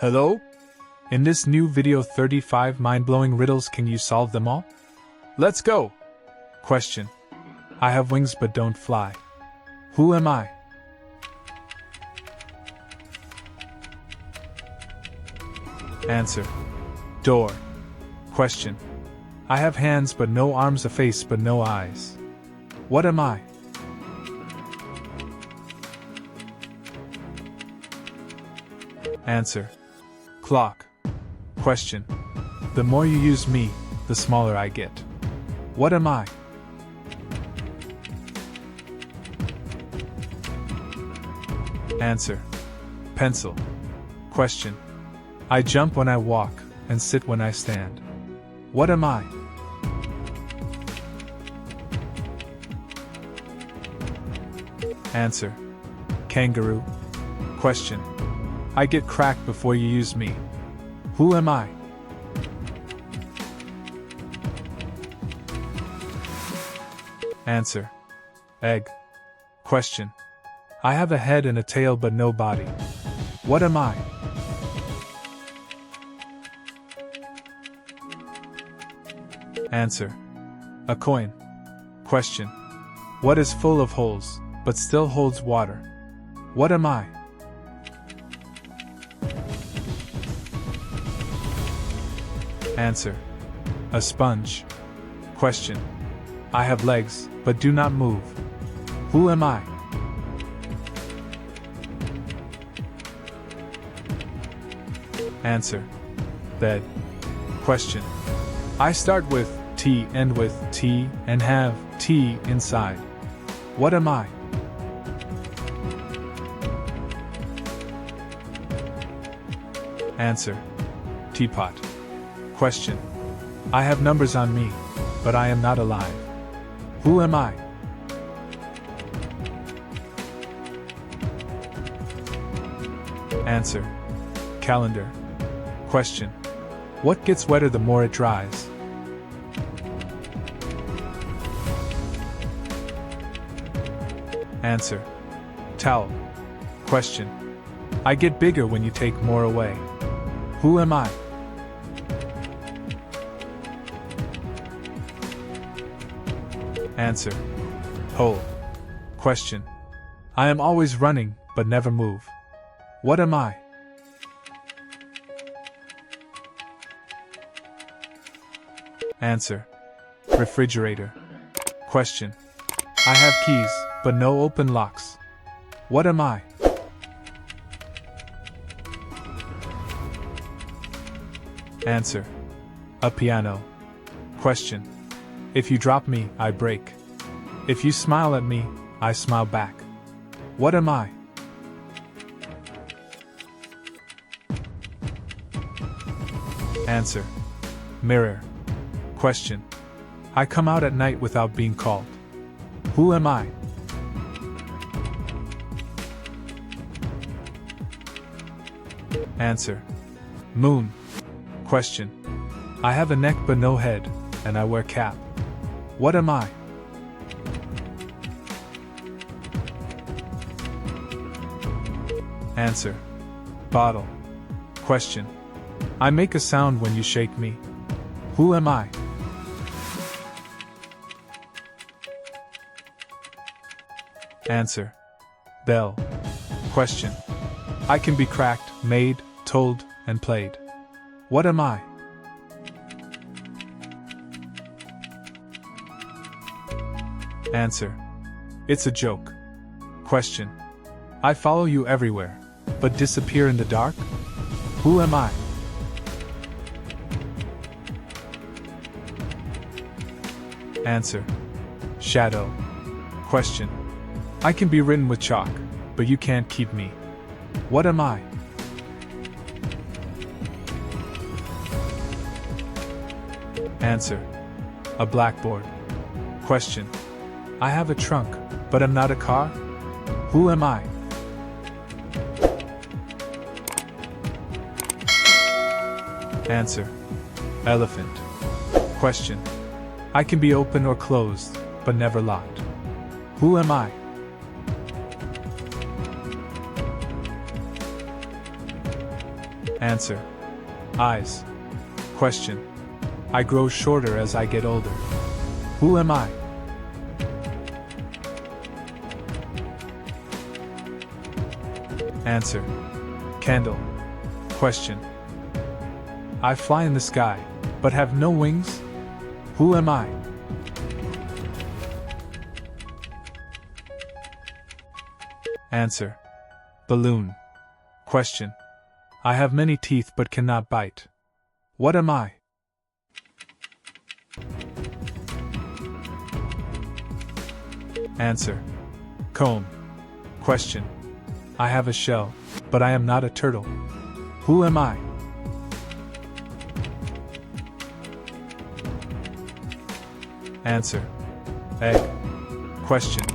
Hello? In this new video 35 mind-blowing riddles, can you solve them all? Let's go! Question. I have wings but don't fly. Who am I? Answer. Door. Question. I have hands but no arms, a face but no eyes. What am I? Answer. Clock. Question. The more you use me, the smaller I get. What am I? Answer. Pencil. Question. I jump when I walk and sit when I stand. What am I? Answer. Kangaroo. Question. I get cracked before you use me. Who am I? Answer. Egg. Question. I have a head and a tail but no body. What am I? Answer. A coin. Question. What is full of holes, but still holds water? What am I? Answer. A sponge. Question. I have legs, but do not move. Who am I? Answer. Bed. Question. I start with T, end with T, and have T inside. What am I? Answer. Teapot. Question. I have numbers on me, but I am not alive. Who am I? Answer. Calendar. Question. What gets wetter the more it dries? Answer. Towel. Question. I get bigger when you take more away. Who am I? Answer. Hole. Question. I am always running, but never move. What am I? Answer. Refrigerator. Question. I have keys, but no open locks. What am I? Answer. A piano. Question. If you drop me, I break. If you smile at me, I smile back. What am I? Answer. Mirror. Question. I come out at night without being called. Who am I? Answer. Moon. Question. I have a neck but no head, and I wear cap. What am I? Answer. Bottle. Question. I make a sound when you shake me. Who am I? Answer. Bell. Question. I can be cracked, made, told, and played. What am I? Answer. It's a joke. Question. I follow you everywhere, but disappear in the dark? Who am I? Answer. Shadow. Question. I can be written with chalk, but you can't keep me. What am I? Answer. A blackboard. Question. I have a trunk, but I'm not a car? Who am I? Answer. Elephant. Question. I can be open or closed, but never locked. Who am I? Answer. Eyes. Question. I grow shorter as I get older. Who am I? Answer. Candle. Question. I fly in the sky, but have no wings? Who am I? Answer. Balloon. Question. I have many teeth but cannot bite. What am I? Answer. Comb. Question. I have a shell, but I am not a turtle. Who am I? Answer. Egg. Question.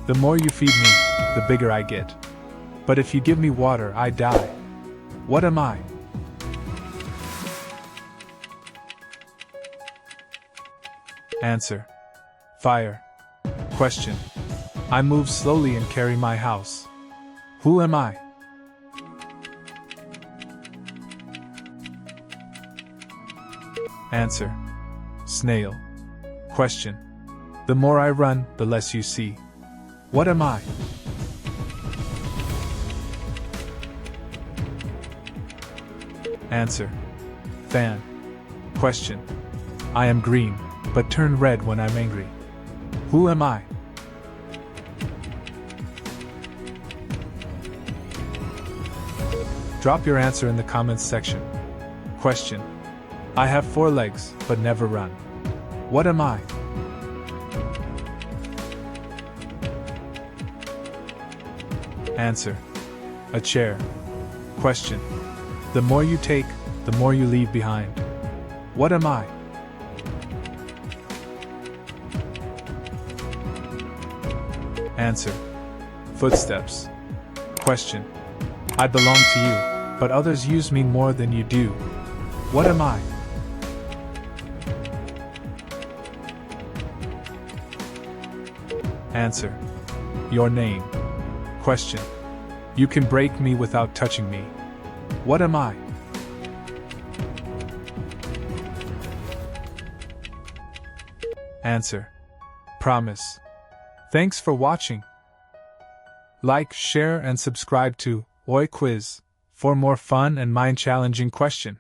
The more you feed me, the bigger I get. But if you give me water, I die. What am I? Answer. Fire. Question. I move slowly and carry my house. Who am I? Answer. Snail. Question. The more I run, the less you see. What am I? Answer. Fan. Question. I am green, but turn red when I'm angry. Who am I? Drop your answer in the comments section. Question. I have 4 legs, but never run. What am I? Answer. A chair. Question. The more you take, the more you leave behind. What am I? Answer. Footsteps. Question. I belong to you, but others use me more than you do. What am I? Answer. Your name. Question. You can break me without touching me. What am I? Answer. Promise. Thanks for watching. Like, share, and subscribe to Oi Quiz for more fun and mind-challenging questions.